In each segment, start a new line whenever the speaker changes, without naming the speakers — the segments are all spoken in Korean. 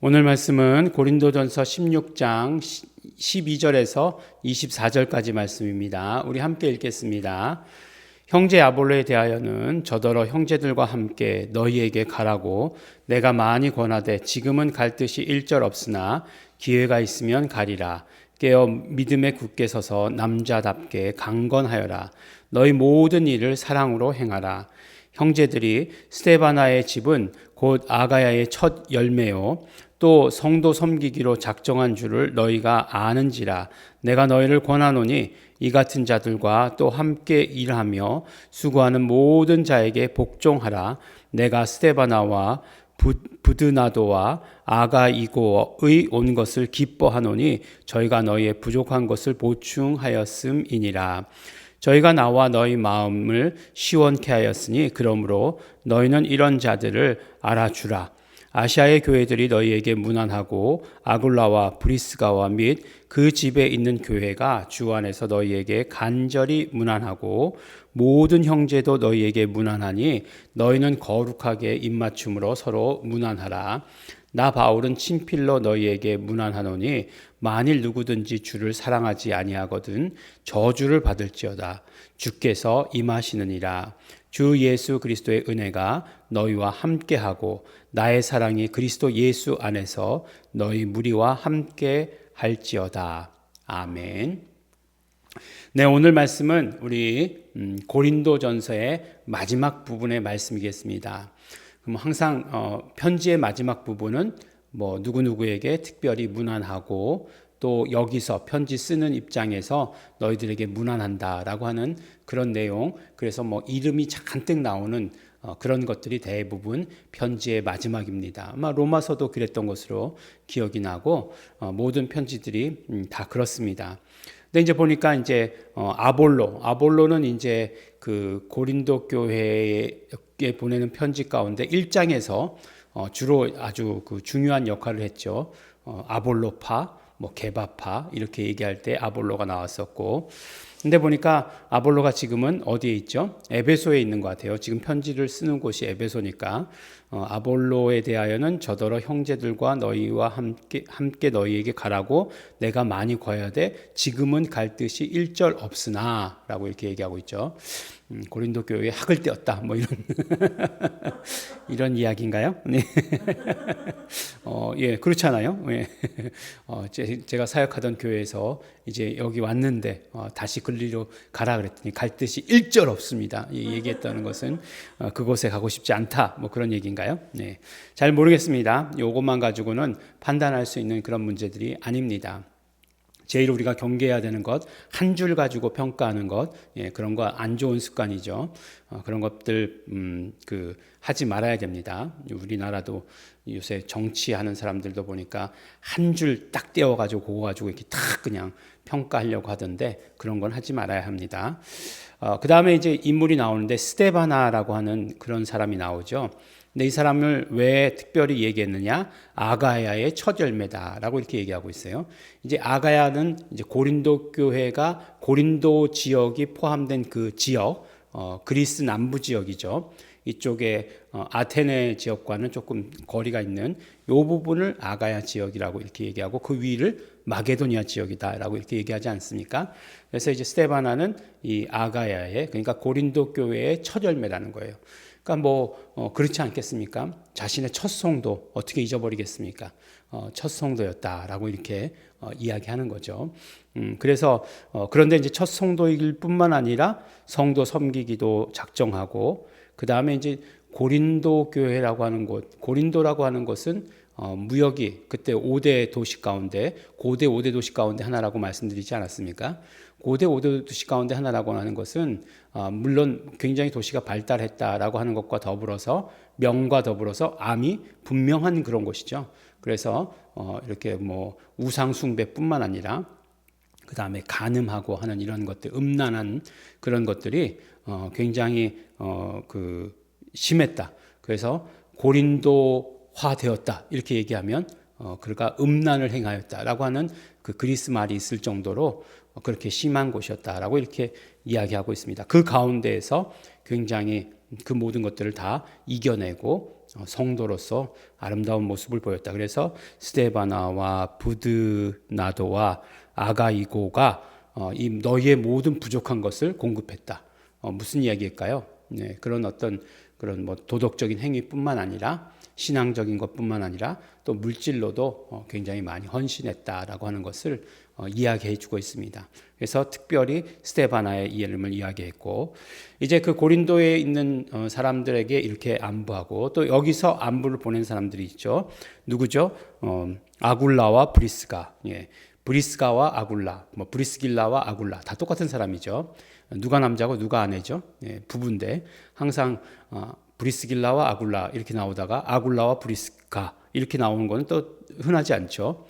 오늘 말씀은 고린도전서 16장 12절에서 24절까지 말씀입니다. 우리 함께 읽겠습니다. 형제 아볼로에 대하여는 저더러 형제들과 함께 너희에게 가라고 내가 많이 권하되 지금은 갈 뜻이 일절없으나 기회가 있으면 가리라. 깨어 믿음에 굳게 서서 남자답게 강건하여라. 너희 모든 일을 사랑으로 행하라. 형제들이 스데바나의 집은 곧 아가야의 첫 열매요 또 성도 섬기기로 작정한 줄을 너희가 아는지라. 내가 너희를 권하노니 이 같은 자들과 또 함께 일하며 수고하는 모든 자에게 복종하라. 내가 스데바나와 부드나도와 아가이고의 온 것을 기뻐하노니 저희가 너희의 부족한 것을 보충하였음이니라. 저희가 나와 너희 마음을 시원케 하였으니 그러므로 너희는 이런 자들을 알아주라. 아시아의 교회들이 너희에게 문안하고 아굴라와 브리스가와 및 그 집에 있는 교회가 주 안에서 너희에게 간절히 문안하고 모든 형제도 너희에게 문안하니 너희는 거룩하게 입맞춤으로 서로 문안하라. 나 바울은 친필로 너희에게 문안하노니 만일 누구든지 주를 사랑하지 아니하거든 저주를 받을지어다. 주께서 임하시느니라. 주 예수 그리스도의 은혜가 너희와 함께하고 나의 사랑이 그리스도 예수 안에서 너희 무리와 함께 할지어다. 아멘. 네, 오늘 말씀은 우리 고린도전서의 마지막 부분의 말씀이겠습니다. 그럼 항상 편지의 마지막 부분은 뭐 누구누구에게 특별히 문안하고 또 여기서 편지 쓰는 입장에서 너희들에게 문안한다라고 하는 그런 내용, 그래서 뭐 이름이 잔뜩 나오는 그런 것들이 대부분 편지의 마지막입니다. 아마 로마서도 그랬던 것으로 기억이 나고 모든 편지들이 다 그렇습니다. 근데 이제 보니까 이제 아볼로는 이제 그 고린도 교회에 보내는 편지 가운데 1장에서 주로 아주 그 중요한 역할을 했죠. 아볼로파, 뭐 게바파 이렇게 얘기할 때 아볼로가 나왔었고, 근데 보니까 아볼로가 지금은 어디에 있죠? 에베소에 있는 것 같아요. 지금 편지를 쓰는 곳이 에베소니까 아볼로에 대하여는 저더러 형제들과 너희와 함께 너희에게 가라고 내가 많이 거야 돼 지금은 갈 뜻이 일절 없으나 라고 이렇게 얘기하고 있죠. 고린도 교회에 학을 떼었다 뭐 이런 이런 이야기인가요? 네. 예, 그렇잖아요. 예. 제가 사역하던 교회에서 이제 여기 왔는데 다시 글리로 가라 그랬더니 갈 뜻이 일절 없습니다. 얘기했다는 것은 그곳에 가고 싶지 않다 뭐 그런 얘기인가요? 네. 잘 모르겠습니다. 요것만 가지고는 판단할 수 있는 그런 문제들이 아닙니다. 제일 우리가 경계해야 되는 것, 한 줄 가지고 평가하는 것, 예, 그런 거 안 좋은 습관이죠. 그런 것들 하지 말아야 됩니다. 우리나라도 요새 정치하는 사람들도 보니까 한 줄 딱 떼어가지고 그거 가지고 이렇게 탁 그냥 평가하려고 하던데 그런 건 하지 말아야 합니다. 그 다음에 이제 인물이 나오는데 스데바나라고 하는 그런 사람이 나오죠. 근데 이 사람을 왜 특별히 얘기했느냐? 아가야의 첫 열매다라고 이렇게 얘기하고 있어요. 이제 아가야는 이제 고린도 교회가 고린도 지역이 포함된 그 지역, 그리스 남부 지역이죠. 이쪽에 아테네 지역과는 조금 거리가 있는 요 부분을 아가야 지역이라고 이렇게 얘기하고 그 위를 마게도니아 지역이다라고 이렇게 얘기하지 않습니까? 그래서 이제 스데바나는 이 아가야의, 그러니까 고린도 교회의 첫 열매라는 거예요. 그러니까 그렇지 않겠습니까? 자신의 첫 성도 어떻게 잊어버리겠습니까? 첫 성도였다라고 이렇게 이야기하는 거죠. 그래서 그런데 이제 첫 성도일 뿐만 아니라 성도 섬기기도 작정하고, 그 다음에 이제 고린도 교회라고 하는 곳, 고린도라고 하는 것은 무역이 그때 5대 도시 가운데, 고대 5대 도시 가운데 하나라고 말씀드리지 않았습니까? 고대 5대 도시 가운데 하나라고 하는 것은 물론 굉장히 도시가 발달했다라고 하는 것과 더불어서 명과 더불어서 암이 분명한 그런 곳이죠. 그래서 이렇게 뭐 우상 숭배뿐만 아니라 그 다음에 간음하고 하는 이런 것들, 음란한 그런 것들이 굉장히 심했다. 그래서 고린도화 되었다 이렇게 얘기하면 그러니까 음란을 행하였다라고 하는 그 그리스 말이 있을 정도로 그렇게 심한 곳이었다라고 이렇게 이야기하고 있습니다. 그 가운데에서 굉장히 그 모든 것들을 다 이겨내고 성도로서 아름다운 모습을 보였다. 그래서 스데바나와 부드나도와 아가이고가 이 너희의 모든 부족한 것을 공급했다. 무슨 이야기일까요? 네, 그런 어떤 그런 뭐 도덕적인 행위뿐만 아니라 신앙적인 것뿐만 아니라 또 물질로도 굉장히 많이 헌신했다라고 하는 것을 이야기해 주고 있습니다. 그래서 특별히 스데바나의 이름을 이야기했고, 이제 그 고린도에 있는 사람들에게 이렇게 안부하고, 또 여기서 안부를 보낸 사람들이 있죠. 누구죠? 아굴라와 브리스가. 예. 브리스가와 아굴라, 뭐 브리스길라와 아굴라 다 똑같은 사람이죠. 누가 남자고 누가 아내죠? 예, 부부인데 항상 브리스길라와 아굴라 이렇게 나오다가 아굴라와 브리스가 이렇게 나오는 거는 또 흔하지 않죠.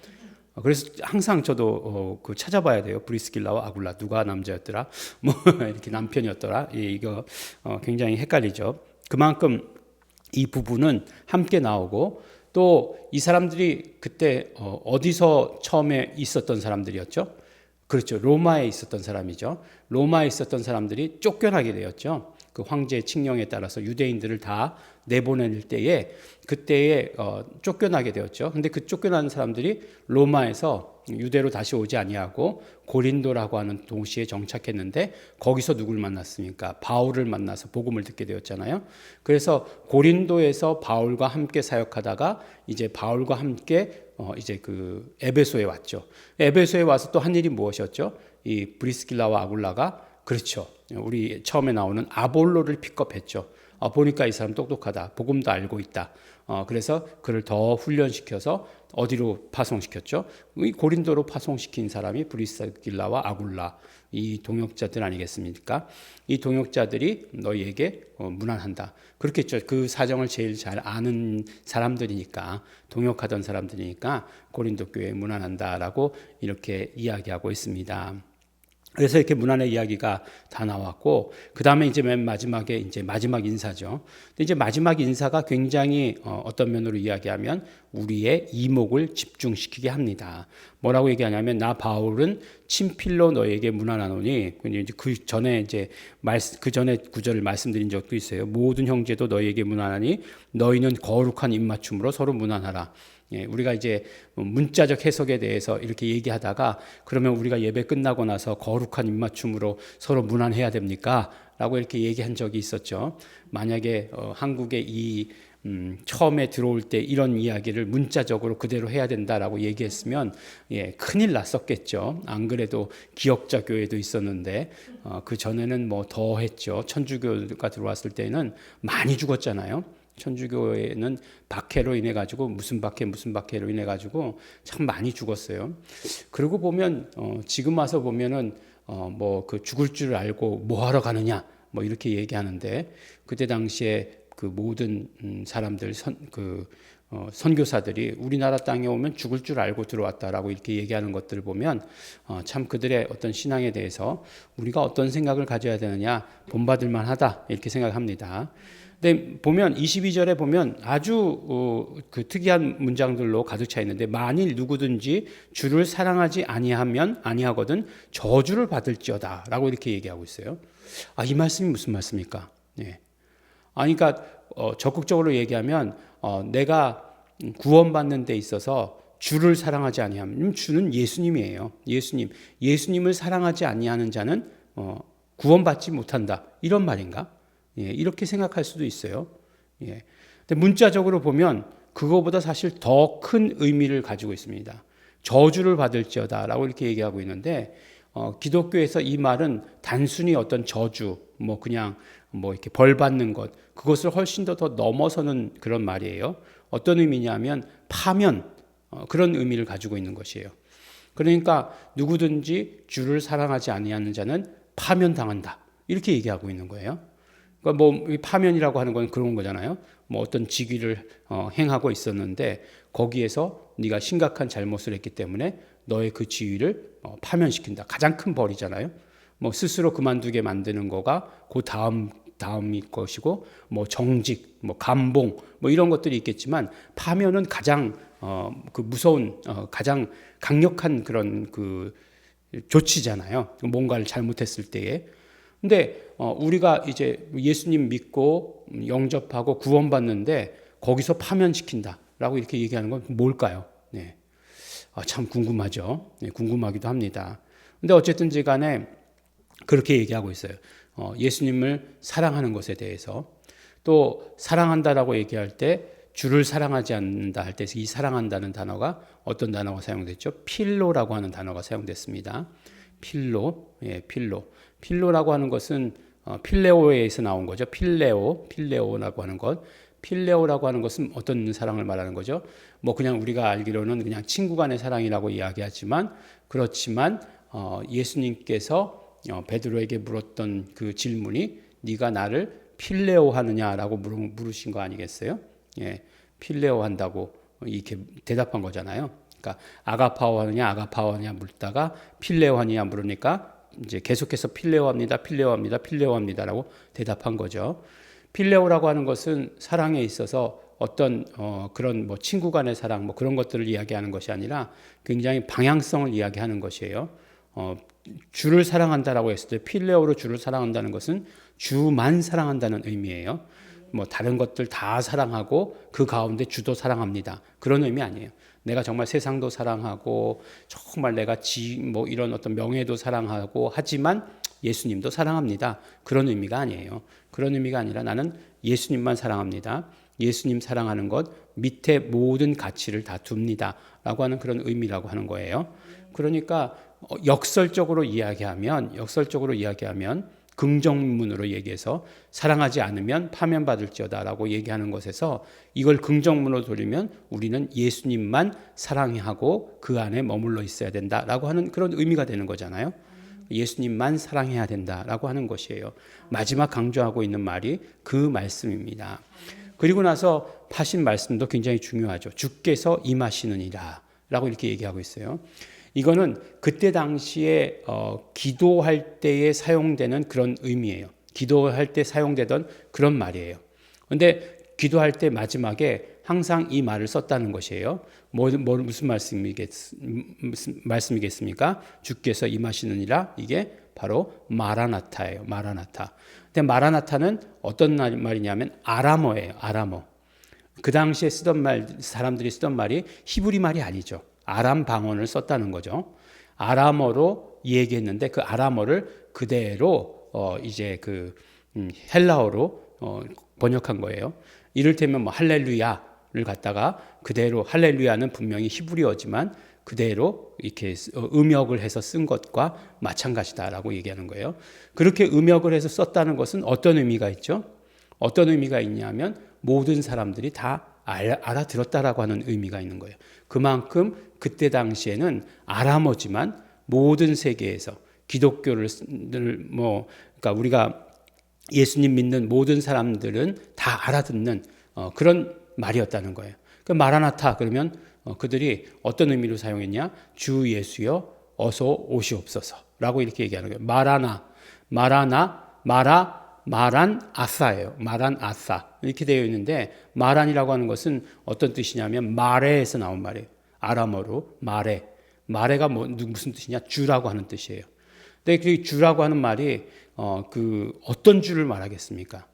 그래서 항상 저도 그 찾아봐야 돼요. 브리스길라와 아굴라 누가 남자였더라, 뭐 이렇게 남편이었더라. 예, 이거 굉장히 헷갈리죠. 그만큼 이 부부는 함께 나오고, 또 이 사람들이 그때 어디서 처음에 있었던 사람들이었죠? 그렇죠. 로마에 있었던 사람이죠. 로마에 있었던 사람들이 쫓겨나게 되었죠. 그 황제의 칙령에 따라서 유대인들을 다 내보낼 때에 그때에 쫓겨나게 되었죠. 근데 그 쫓겨난 사람들이 로마에서 유대로 다시 오지 아니하고 고린도라고 하는 도시에 정착했는데, 거기서 누굴 만났습니까? 바울을 만나서 복음을 듣게 되었잖아요. 그래서 고린도에서 바울과 함께 사역하다가 이제 바울과 함께 이제 그 에베소에 왔죠. 에베소에 와서 또 한 일이 무엇이었죠? 이 브리스길라와 아굴라가, 그렇죠, 우리 처음에 나오는 아볼로를 픽업했죠. 보니까 이 사람 똑똑하다, 복음도 알고 있다. 그래서 그를 더 훈련시켜서 어디로 파송시켰죠? 이 고린도로 파송시킨 사람이 브리스길라와 아굴라, 이 동역자들 아니겠습니까? 이 동역자들이 너희에게 문안한다. 그렇겠죠. 그 사정을 제일 잘 아는 사람들이니까, 동역하던 사람들이니까 고린도 교회에 문안한다라고 이렇게 이야기하고 있습니다. 그래서 이렇게 문안의 이야기가 다 나왔고, 그 다음에 이제 맨 마지막에 이제 마지막 인사죠. 근데 이제 마지막 인사가 굉장히 어떤 면으로 이야기하면 우리의 이목을 집중시키게 합니다. 뭐라고 얘기하냐면, 나 바울은 친필로 너에게 문안하노니, 그 전에 이제 그 전에 구절을 말씀드린 적도 있어요. 모든 형제도 너에게 문안하니 너희는 거룩한 입맞춤으로 서로 문안하라. 예, 우리가 이제 문자적 해석에 대해서 이렇게 얘기하다가, 그러면 우리가 예배 끝나고 나서 거룩한 입맞춤으로 서로 문안해야 됩니까? 라고 이렇게 얘기한 적이 있었죠. 만약에 한국에 이 처음에 들어올 때 이런 이야기를 문자적으로 그대로 해야 된다라고 얘기했으면 큰일 났었겠죠. 안 그래도 기역자 교회도 있었는데 그 전에는 뭐 더 했죠. 천주교가 들어왔을 때는 많이 죽었잖아요. 천주교회는 박해로 인해 가지고 무슨 박해로 인해 가지고 참 많이 죽었어요. 그러고 보면 지금 와서 보면은 뭐 그 죽을 줄 알고 뭐 하러 가느냐 뭐 이렇게 얘기하는데, 그때 당시에 그 모든 사람들 선교사들이 우리나라 땅에 오면 죽을 줄 알고 들어왔다라고 이렇게 얘기하는 것들을 보면 참 그들의 어떤 신앙에 대해서 우리가 어떤 생각을 가져야 되느냐, 본받을 만하다 이렇게 생각합니다. 근데 보면 22절에 보면 아주 그 특이한 문장들로 가득 차 있는데, 만일 누구든지 주를 사랑하지 아니하거든 저주를 받을지어다라고 이렇게 얘기하고 있어요. 이 말씀이 무슨 말씀입니까? 네. 그러니까 적극적으로 얘기하면 내가 구원받는 데 있어서 주를 사랑하지 아니하면, 주는 예수님이에요. 예수님을 사랑하지 아니하는 자는 구원받지 못한다, 이런 말인가? 예, 이렇게 생각할 수도 있어요. 예. 근데 문자적으로 보면 그거보다 사실 더 큰 의미를 가지고 있습니다. 저주를 받을지어다라고 이렇게 얘기하고 있는데, 기독교에서 이 말은 단순히 어떤 저주, 뭐 그냥 뭐 이렇게 벌 받는 것, 그것을 훨씬 더 넘어서는 그런 말이에요. 어떤 의미냐면 파면, 그런 의미를 가지고 있는 것이에요. 그러니까 누구든지 주를 사랑하지 아니하는 자는 파면당한다, 이렇게 얘기하고 있는 거예요. 그러니까 뭐 파면이라고 하는 건 그런 거잖아요. 뭐 어떤 직위를 행하고 있었는데 거기에서 네가 심각한 잘못을 했기 때문에 너의 그 지위를 파면시킨다. 가장 큰 벌이잖아요. 뭐 스스로 그만두게 만드는 거가 그 다음이 것이고, 뭐 정직, 뭐 감봉, 뭐 이런 것들이 있겠지만, 파면은 가장 그 무서운 가장 강력한 그런 그 조치잖아요. 뭔가를 잘못했을 때에. 근데 우리가 이제 예수님 믿고 영접하고 구원받는데 거기서 파면시킨다라고 이렇게 얘기하는 건 뭘까요? 네. 참 궁금하죠. 네, 궁금하기도 합니다. 근데 어쨌든지 간에 그렇게 얘기하고 있어요. 예수님을 사랑하는 것에 대해서. 또 사랑한다라고 얘기할 때 주를 사랑하지 않는다 할 때 이 사랑한다는 단어가 어떤 단어가 사용됐죠? 필로라고 하는 단어가 사용됐습니다. 필로, 예, 필로. 필로라고 하는 것은 필레오에서 나온 거죠. 필레오라고 하는 것. 필레오라고 하는 것은 어떤 사랑을 말하는 거죠? 뭐 그냥 우리가 알기로는 그냥 친구 간의 사랑이라고 이야기하지만 그렇지만 예수님께서 베드로에게 물었던 그 질문이 네가 나를 필레오 하느냐라고 물으신 거 아니겠어요? 예, 필레오 한다고 이렇게 대답한 거잖아요. 그러니까 아가파오 하느냐 묻다가 필레오 하느냐 물으니까 이제 계속해서 필레오 합니다라고 대답한 거죠. 필레오라고 하는 것은 사랑에 있어서 어떤 그런 뭐 친구 간의 사랑 뭐 그런 것들을 이야기하는 것이 아니라 굉장히 방향성을 이야기하는 것이에요. 주를 사랑한다라고 했을 때 필레오로 주를 사랑한다는 것은 주만 사랑한다는 의미예요. 뭐 다른 것들 다 사랑하고 그 가운데 주도 사랑합니다. 그런 의미 아니에요. 내가 정말 세상도 사랑하고 정말 내가 뭐 이런 어떤 명예도 사랑하고 하지만 예수님도 사랑합니다. 그런 의미가 아니에요. 그런 의미가 아니라 나는 예수님만 사랑합니다. 예수님 사랑하는 것 밑에 모든 가치를 다 둡니다. 라고 하는 그런 의미라고 하는 거예요. 그러니까 역설적으로 이야기하면 긍정문으로 얘기해서 사랑하지 않으면 파면받을지어다라고 얘기하는 것에서 이걸 긍정문으로 돌리면 우리는 예수님만 사랑하고 그 안에 머물러 있어야 된다라고 하는 그런 의미가 되는 거잖아요. 예수님만 사랑해야 된다라고 하는 것이에요. 마지막 강조하고 있는 말이 그 말씀입니다. 그리고 나서 하신 말씀도 굉장히 중요하죠. 주께서 임하시느니라 라고 이렇게 얘기하고 있어요. 이거는 그때 당시에 기도할 때에 사용되는 그런 의미예요. 기도할 때 사용되던 그런 말이에요. 그런데 기도할 때 마지막에 항상 이 말을 썼다는 것이에요. 무슨 말씀이겠습니까? 주께서 임하시느니라. 이게 바로 마라나타예요. 마라나타. 근데 마라나타는 어떤 말이냐면 아람어예요. 아람어. 그 당시에 사람들이 쓰던 말이 히브리 말이 아니죠. 아람 방언을 썼다는 거죠. 아람어로 얘기했는데 그 아람어를 그대로 이제 그 헬라어로 번역한 거예요. 이를테면 뭐 할렐루야를 갖다가 그대로 할렐루야는 분명히 히브리어지만 그대로 이렇게 음역을 해서 쓴 것과 마찬가지다라고 얘기하는 거예요. 그렇게 음역을 해서 썼다는 것은 어떤 의미가 있죠? 어떤 의미가 있냐면 모든 사람들이 다 알아들었다라고 하는 의미가 있는 거예요. 그만큼 그때 당시에는 아람어지만 모든 세계에서 기독교를 그러니까 우리가 예수님 믿는 모든 사람들은 다 알아듣는 그런 말이었다는 거예요. 그 마라나타 그러면 그들이 어떤 의미로 사용했냐? 주 예수여 어서 오시옵소서라고 이렇게 얘기하는 거예요. 마란 아사예요. 마란 아사 이렇게 되어 있는데 마란이라고 하는 것은 어떤 뜻이냐면 마레에서 나온 말이에요. 아람어로 마레가 무슨 뜻이냐? 주라고 하는 뜻이에요. 근데 그 주라고 하는 말이 어떤 주를 말하겠습니까?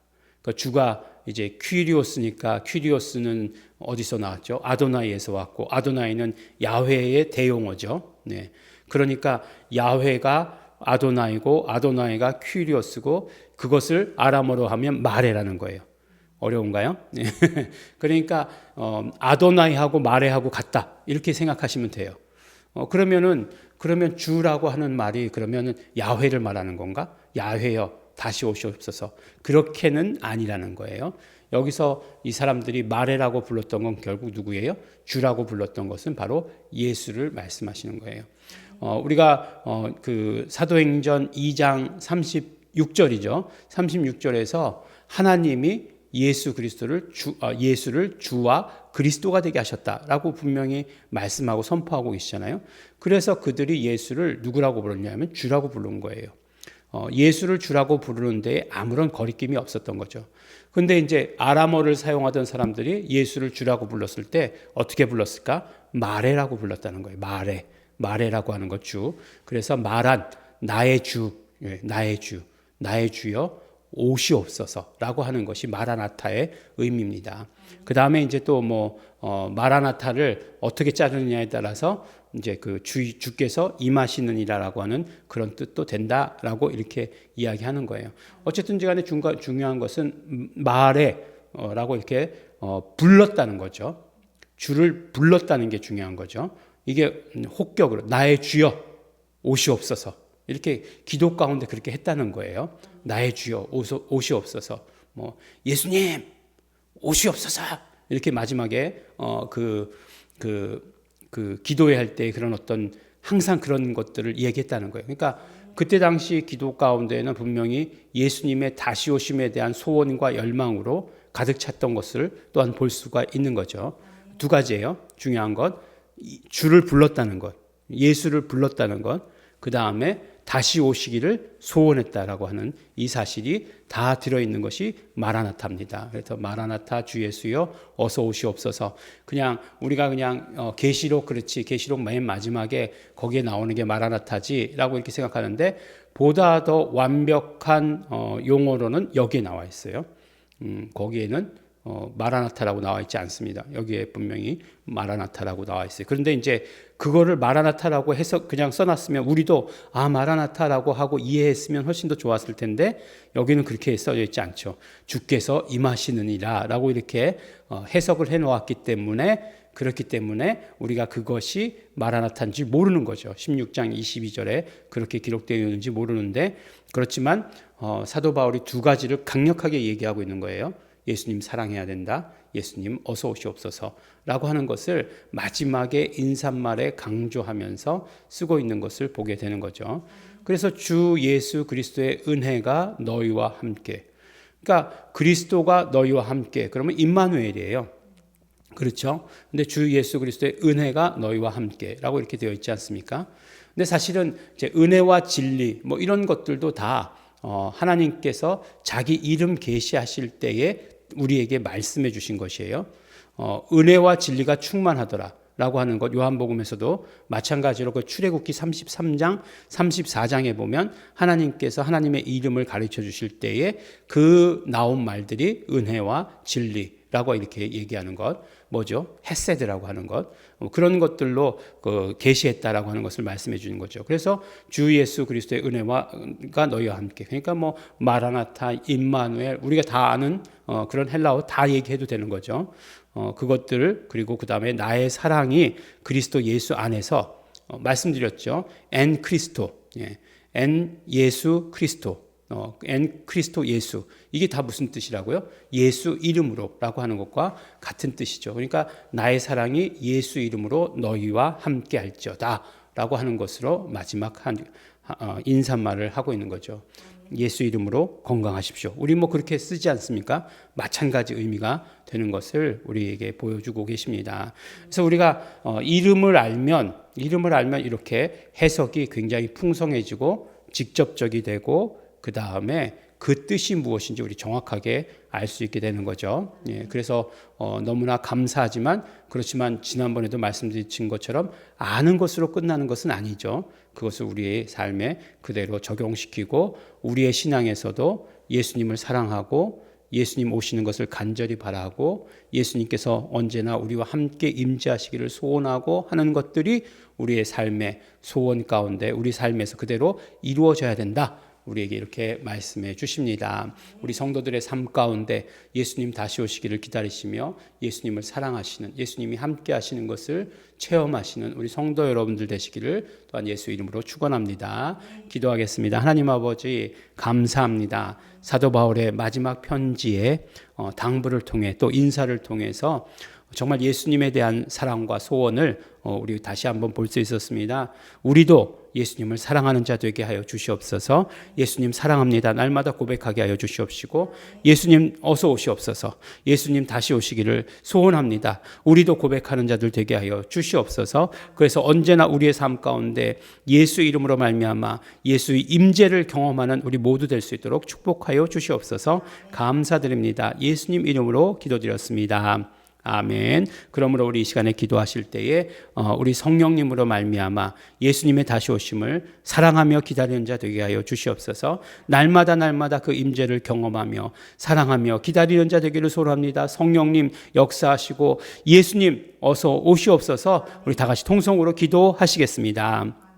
그러니까 주가 이제 퀴리오스니까 퀴리오스는 어디서 나왔죠? 아도나이에서 왔고 아도나이는 야훼의 대용어죠. 네. 그러니까 야훼가 아도나이고 아도나이가 퀴리오스고 그것을 아람어로 하면 마레라는 거예요. 어려운가요? 네. 그러니까 아도나이하고 마레하고 같다 이렇게 생각하시면 돼요. 그러면 주라고 하는 말이 그러면은 야훼를 말하는 건가? 야훼여 다시 오시옵소서. 그렇게는 아니라는 거예요. 여기서 이 사람들이 마레라고 불렀던 건 결국 누구예요? 주라고 불렀던 것은 바로 예수를 말씀하시는 거예요. 우리가 그 사도행전 2장 36절이죠. 36절에서 하나님이 예수를 주와 그리스도가 되게 하셨다라고 분명히 말씀하고 선포하고 계시잖아요. 그래서 그들이 예수를 누구라고 부르냐면 주라고 부른 거예요. 예수를 주라고 부르는 데에 아무런 거리낌이 없었던 거죠. 근데 이제 아람어를 사용하던 사람들이 예수를 주라고 불렀을 때 어떻게 불렀을까? 마레라고 불렀다는 거예요. 마레라고 하는 것 주. 그래서 마란 나의 주, 나의 주여 오시옵소서라고 하는 것이 마라나타의 의미입니다. 그 다음에 이제 또 마라나타를 어떻게 자르느냐에 따라서 이제 그 주께서 임하시느니라라고 하는 그런 뜻도 된다라고 이렇게 이야기하는 거예요. 어쨌든지 간에 중요한 것은 라고 이렇게 불렀다는 거죠. 주를 불렀다는 게 중요한 거죠. 이게 혹격으로 나의 주여 오시옵소서 이렇게 기도 가운데 그렇게 했다는 거예요. 나의 주여 오시옵소서. 예수님 오시옵소서 이렇게 마지막에 기도회 할 때 그런 어떤 항상 그런 것들을 얘기했다는 거예요. 그러니까 그때 당시 기도 가운데는 분명히 예수님의 다시 오심에 대한 소원과 열망으로 가득 찼던 것을 또한 볼 수가 있는 거죠. 두 가지예요. 중요한 것, 주를 불렀다는 것, 예수를 불렀다는 것, 그 다음에 다시 오시기를 소원했다라고 하는 이 사실이 다 들어있는 것이 마라나타입니다. 그래서 마라나타 주 예수여 어서 오시옵소서. 그냥 우리가 그냥 계시록 그렇지 계시록 맨 마지막에 거기에 나오는 게 마라나타지라고 이렇게 생각하는데 보다 더 완벽한 용어로는 여기에 나와 있어요. 거기에는 마라나타라고 나와 있지 않습니다. 여기에 분명히 마라나타라고 나와 있어요. 그런데 이제 그거를 마라나타라고 해서 그냥 써놨으면 우리도 마라나타라고 하고 이해했으면 훨씬 더 좋았을 텐데 여기는 그렇게 써져 있지 않죠. 주께서 임하시느니라 라고 이렇게 해석을 해놓았기 때문에 그렇기 때문에 우리가 그것이 마라나타인지 모르는 거죠. 16장 22절에 그렇게 기록되어 있는지 모르는데 그렇지만 사도 바울이 두 가지를 강력하게 얘기하고 있는 거예요. 예수님 사랑해야 된다. 예수님 어서 오시옵소서라고 하는 것을 마지막에 인사말에 강조하면서 쓰고 있는 것을 보게 되는 거죠. 그래서 주 예수 그리스도의 은혜가 너희와 함께. 그러니까 그리스도가 너희와 함께. 그러면 임마누엘이에요. 그렇죠? 근데 주 예수 그리스도의 은혜가 너희와 함께라고 이렇게 되어 있지 않습니까? 근데 사실은 이제 은혜와 진리 이런 것들도 다 하나님께서 자기 이름 계시하실 때에 우리에게 말씀해 주신 것이에요. 은혜와 진리가 충만하더라 라고 하는 것 요한복음에서도 마찬가지로 그 출애굽기 33장 34장에 보면 하나님께서 하나님의 이름을 가르쳐 주실 때에 그 나온 말들이 은혜와 진리라고 이렇게 얘기하는 것 뭐죠? 헤세드라고 하는 것 그런 것들로 계시했다라고 하는 것을 말씀해 주는 거죠. 그래서 주 예수 그리스도의 은혜가 너희와 함께 그러니까 마라나타, 임마누엘 우리가 다 아는 그런 헬라어 다 얘기해도 되는 거죠. 그것들 그리고 그 다음에 나의 사랑이 그리스도 예수 안에서 말씀드렸죠. 엔 크리스토, 엔 예수 크리스토. 엔 크리스토 예수 이게 다 무슨 뜻이라고요? 예수 이름으로라고 하는 것과 같은 뜻이죠. 그러니까 나의 사랑이 예수 이름으로 너희와 함께 할지어다라고 하는 것으로 마지막 인사말을 하고 있는 거죠. 예수 이름으로 건강하십시오. 우리 그렇게 쓰지 않습니까? 마찬가지 의미가 되는 것을 우리에게 보여주고 계십니다. 그래서 우리가 이름을 알면 이렇게 해석이 굉장히 풍성해지고 직접적이 되고 그 다음에 그 뜻이 무엇인지 우리 정확하게 알 수 있게 되는 거죠. 그래서 너무나 감사하지만 그렇지만 지난번에도 말씀드린 것처럼 아는 것으로 끝나는 것은 아니죠. 그것을 우리의 삶에 그대로 적용시키고 우리의 신앙에서도 예수님을 사랑하고 예수님 오시는 것을 간절히 바라고 예수님께서 언제나 우리와 함께 임재하시기를 소원하고 하는 것들이 우리의 삶의 소원 가운데 우리 삶에서 그대로 이루어져야 된다. 우리에게 이렇게 말씀해 주십니다. 우리 성도들의 삶 가운데 예수님 다시 오시기를 기다리시며 예수님을 사랑하시는 예수님이 함께 하시는 것을 체험하시는 우리 성도 여러분들 되시기를 또한 예수 이름으로 축원합니다. 기도하겠습니다. 하나님 아버지 감사합니다. 사도 바울의 마지막 편지에 당부를 통해 또 인사를 통해서 정말 예수님에 대한 사랑과 소원을 우리 다시 한번 볼 수 있었습니다. 우리도 예수님을 사랑하는 자 되게 하여 주시옵소서. 예수님 사랑합니다. 날마다 고백하게 하여 주시옵시고 예수님 어서 오시옵소서. 예수님 다시 오시기를 소원합니다. 우리도 고백하는 자들 되게 하여 주시옵소서. 그래서 언제나 우리의 삶 가운데 예수 이름으로 말미암아 예수의 임재를 경험하는 우리 모두 될 수 있도록 축복하여 주시옵소서. 감사드립니다. 예수님 이름으로 기도드렸습니다. 아멘. 그러므로 우리 이 시간에 기도하실 때에 우리 성령님으로 말미암아 예수님의 다시 오심을 사랑하며 기다리는 자 되게 하여 주시옵소서. 날마다 그 임재를 경험하며 사랑하며 기다리는 자 되기를 소원합니다. 성령님 역사하시고 예수님 어서 오시옵소서. 우리 다 같이 통성으로 기도하시겠습니다.